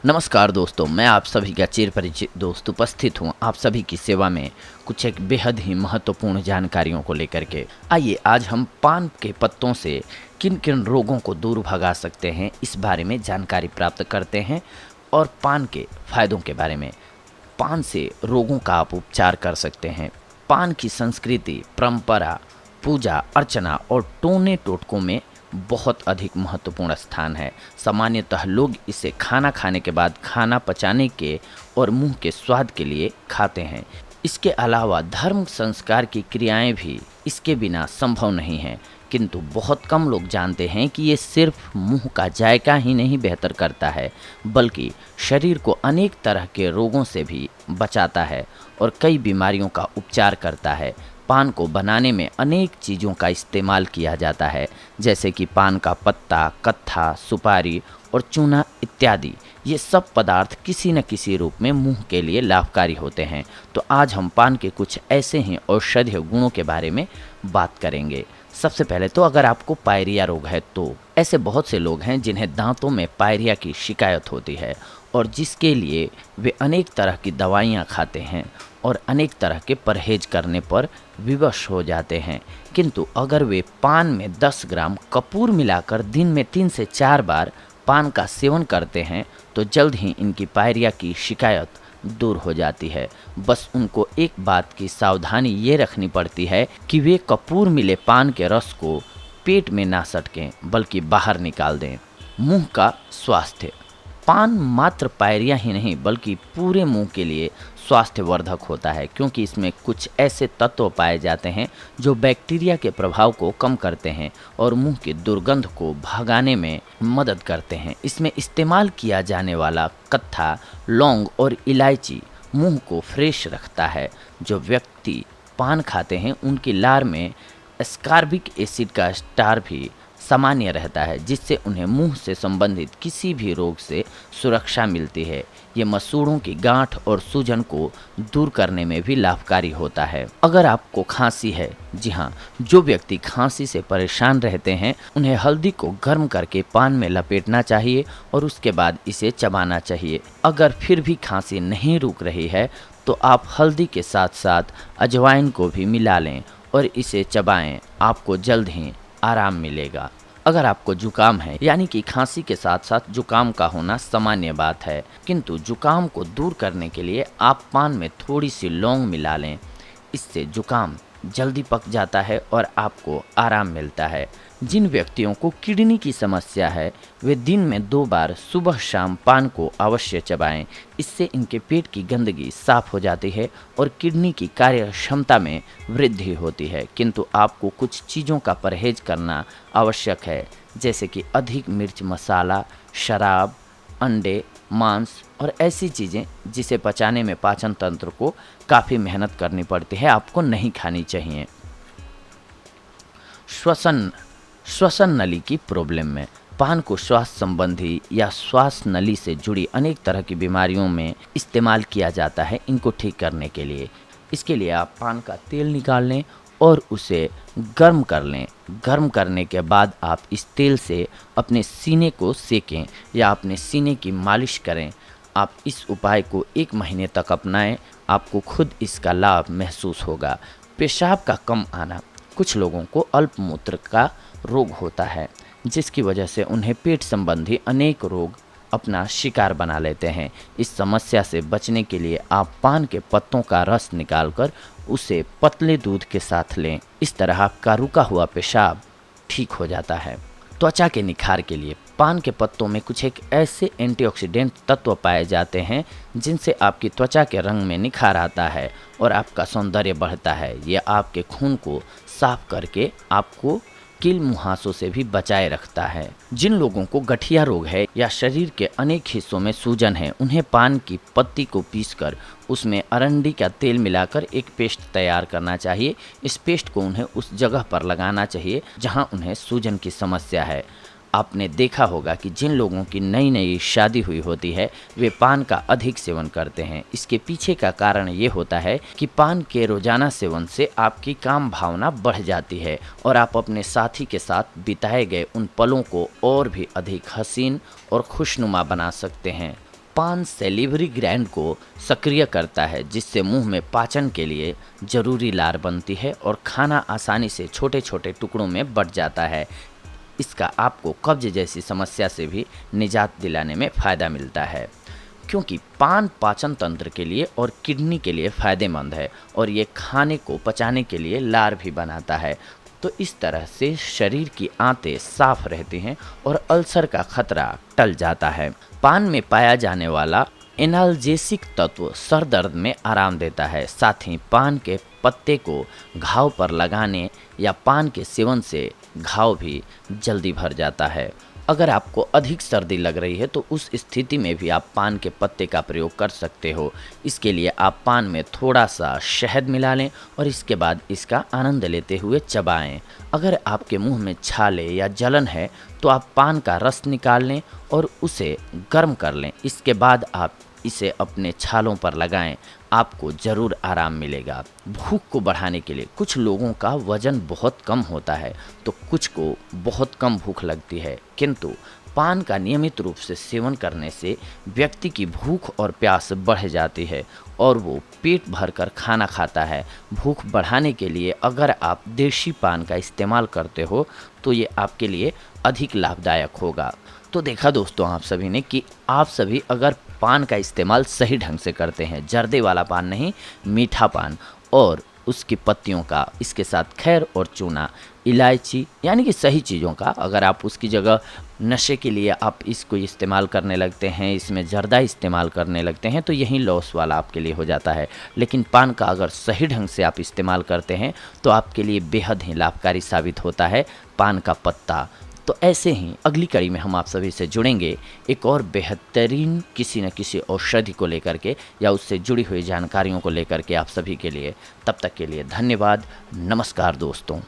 नमस्कार दोस्तों, मैं आप सभी का चिर परिचित दोस्त उपस्थित हूँ आप सभी की सेवा में कुछ एक बेहद ही महत्वपूर्ण जानकारियों को लेकर के। आइए आज हम पान के पत्तों से किन किन रोगों को दूर भगा सकते हैं इस बारे में जानकारी प्राप्त करते हैं और पान के फायदों के बारे में। पान से रोगों का आप उपचार कर सकते हैं। पान की संस्कृति, परंपरा, पूजा अर्चना और टोने टोटकों में बहुत अधिक महत्वपूर्ण स्थान है। सामान्यतः लोग इसे खाना खाने के बाद खाना पचाने के और मुंह के स्वाद के लिए खाते हैं। इसके अलावा धर्म संस्कार की क्रियाएं भी इसके बिना संभव नहीं हैं, किंतु बहुत कम लोग जानते हैं कि ये सिर्फ मुंह का जायका ही नहीं बेहतर करता है, बल्कि शरीर को अनेक तरह के रोगों से भी बचाता है और कई बीमारियों का उपचार करता है। पान को बनाने में अनेक चीज़ों का इस्तेमाल किया जाता है, जैसे कि पान का पत्ता, कत्था, सुपारी और चूना इत्यादि। ये सब पदार्थ किसी न किसी रूप में मुंह के लिए लाभकारी होते हैं। तो आज हम पान के कुछ ऐसे ही औषधीय गुणों के बारे में बात करेंगे। सबसे पहले तो अगर आपको पायरिया रोग है तो ऐसे बहुत से लोग हैं जिन्हें दांतों में पायरिया की शिकायत होती है और जिसके लिए वे अनेक तरह की दवाइयाँ खाते हैं और अनेक तरह के परहेज करने पर विवश हो जाते हैं। किंतु अगर वे पान में 10 ग्राम कपूर मिलाकर दिन में 3 से 4 बार पान का सेवन करते हैं तो जल्द ही इनकी पायरिया की शिकायत दूर हो जाती है। बस उनको एक बात की सावधानी ये रखनी पड़ती है कि वे कपूर मिले पान के रस को पेट में ना सटकें बल्कि बाहर निकाल दें। मुंह का स्वास्थ्य। पान मात्र पायरिया ही नहीं बल्कि पूरे मुंह के लिए स्वास्थ्यवर्धक होता है, क्योंकि इसमें कुछ ऐसे तत्व पाए जाते हैं जो बैक्टीरिया के प्रभाव को कम करते हैं और मुंह की दुर्गंध को भगाने में मदद करते हैं। इसमें इस्तेमाल किया जाने वाला कत्था, लौंग और इलायची मुंह को फ्रेश रखता है। जो व्यक्ति पान खाते हैं उनकी लार में एस्कॉर्बिक एसिड का स्तर भी सामान्य रहता है, जिससे उन्हें मुंह से संबंधित किसी भी रोग से सुरक्षा मिलती है। ये मसूड़ों की गांठ और सूजन को दूर करने में भी लाभकारी होता है। अगर आपको खांसी है, जी हाँ, जो व्यक्ति खांसी से परेशान रहते हैं उन्हें हल्दी को गर्म करके पान में लपेटना चाहिए और उसके बाद इसे चबाना चाहिए। अगर फिर भी खांसी नहीं रुक रही है तो आप हल्दी के साथ साथ अजवाइन को भी मिला लें और इसे चबाएं। आपको जल्द ही आराम मिलेगा। अगर आपको जुकाम है, यानी कि खांसी के साथ साथ जुकाम का होना सामान्य बात है, किंतु जुकाम को दूर करने के लिए आप पान में थोड़ी सी लौंग मिला लें। इससे जुकाम जल्दी पक जाता है और आपको आराम मिलता है। जिन व्यक्तियों को किडनी की समस्या है वे दिन में 2 बार सुबह शाम पान को अवश्य चबाएं। इससे इनके पेट की गंदगी साफ हो जाती है और किडनी की कार्य क्षमता में वृद्धि होती है। किंतु आपको कुछ चीज़ों का परहेज करना आवश्यक है, जैसे कि अधिक मिर्च मसाला, शराब, अंडे, मांस और ऐसी चीज़ें जिसे पचाने में पाचन तंत्र को काफ़ी मेहनत करनी पड़ती है, आपको नहीं खानी चाहिए। श्वसन नली की प्रॉब्लम में पान को श्वास संबंधी या श्वास नली से जुड़ी अनेक तरह की बीमारियों में इस्तेमाल किया जाता है। इनको ठीक करने के लिए इसके लिए आप पान का तेल निकाल लें और उसे गर्म कर लें। गर्म करने के बाद आप इस तेल से अपने सीने को सेकें या अपने सीने की मालिश करें। आप इस उपाय को 1 महीने तक अपनाएं, आपको खुद इसका लाभ महसूस होगा। पेशाब का कम आना। कुछ लोगों को अल्पमूत्र का रोग होता है, जिसकी वजह से उन्हें पेट संबंधी अनेक रोग अपना शिकार बना लेते हैं। इस समस्या से बचने के लिए आप पान के पत्तों का रस निकालकर उसे पतले दूध के साथ लें। इस तरह आपका रुका हुआ पेशाब ठीक हो जाता है। त्वचा के निखार के लिए पान के पत्तों में कुछ एक ऐसे एंटीऑक्सीडेंट तत्व पाए जाते हैं जिनसे आपकी त्वचा के रंग में निखार आता है और आपका सौंदर्य बढ़ता है। ये आपके खून को साफ करके आपको कील मुहासों से भी बचाए रखता है। जिन लोगों को गठिया रोग है या शरीर के अनेक हिस्सों में सूजन है, उन्हें पान की पत्ती को पीसकर उसमें अरंडी का तेल मिलाकर एक पेस्ट तैयार करना चाहिए। इस पेस्ट को उन्हें उस जगह पर लगाना चाहिए जहां उन्हें सूजन की समस्या है। आपने देखा होगा कि जिन लोगों की नई नई शादी हुई होती है वे पान का अधिक सेवन करते हैं। इसके पीछे का कारण ये होता है कि पान के रोजाना सेवन से आपकी काम भावना बढ़ जाती है और आप अपने साथी के साथ बिताए गए उन पलों को और भी अधिक हसीन और खुशनुमा बना सकते हैं। पान सैलिवरी ग्लैंड को सक्रिय करता है, जिससे मुंह में पाचन के लिए जरूरी लार बनती है और खाना आसानी से छोटे छोटे टुकड़ों में बंट जाता है। इसका आपको कब्ज जैसी समस्या से भी निजात दिलाने में फ़ायदा मिलता है, क्योंकि पान पाचन तंत्र के लिए और किडनी के लिए फ़ायदेमंद है और ये खाने को पचाने के लिए लार भी बनाता है। तो इस तरह से शरीर की आंतें साफ रहती हैं और अल्सर का खतरा टल जाता है। पान में पाया जाने वाला एनाल्जेसिक तत्व सर दर्द में आराम देता है। साथ ही पान के पत्ते को घाव पर लगाने या पान के सेवन से घाव भी जल्दी भर जाता है। अगर आपको अधिक सर्दी लग रही है तो उस स्थिति में भी आप पान के पत्ते का प्रयोग कर सकते हो। इसके लिए आप पान में थोड़ा सा शहद मिला लें और इसके बाद इसका आनंद लेते हुए चबाएं। अगर आपके मुंह में छाले या जलन है तो आप पान का रस निकाल लें और उसे गर्म कर लें। इसके बाद आप इसे अपने छालों पर लगाएं, आपको ज़रूर आराम मिलेगा। भूख को बढ़ाने के लिए कुछ लोगों का वज़न बहुत कम होता है तो कुछ को बहुत कम भूख लगती है, किंतु पान का नियमित रूप से सेवन करने से व्यक्ति की भूख और प्यास बढ़ जाती है और वो पेट भरकर खाना खाता है। भूख बढ़ाने के लिए अगर आप देशी पान का इस्तेमाल करते हो तो ये आपके लिए अधिक लाभदायक होगा। तो देखा दोस्तों आप सभी ने कि आप सभी अगर पान का इस्तेमाल सही ढंग से करते हैं, जर्दे वाला पान नहीं, मीठा पान और उसकी पत्तियों का, इसके साथ खैर और चूना, इलायची, यानी कि सही चीज़ों का, अगर आप उसकी जगह नशे के लिए आप इसको इस्तेमाल करने लगते हैं, इसमें जर्दा इस्तेमाल करने लगते हैं, तो यही लॉस वाला आपके लिए हो जाता है। लेकिन पान का अगर सही ढंग से आप इस्तेमाल करते हैं तो आपके लिए बेहद ही लाभकारी साबित होता है पान का पत्ता। तो ऐसे ही अगली कड़ी में हम आप सभी से जुड़ेंगे एक और बेहतरीन किसी न किसी औषधि को लेकर के या उससे जुड़ी हुई जानकारियों को लेकर के आप सभी के लिए। तब तक के लिए धन्यवाद। नमस्कार दोस्तों।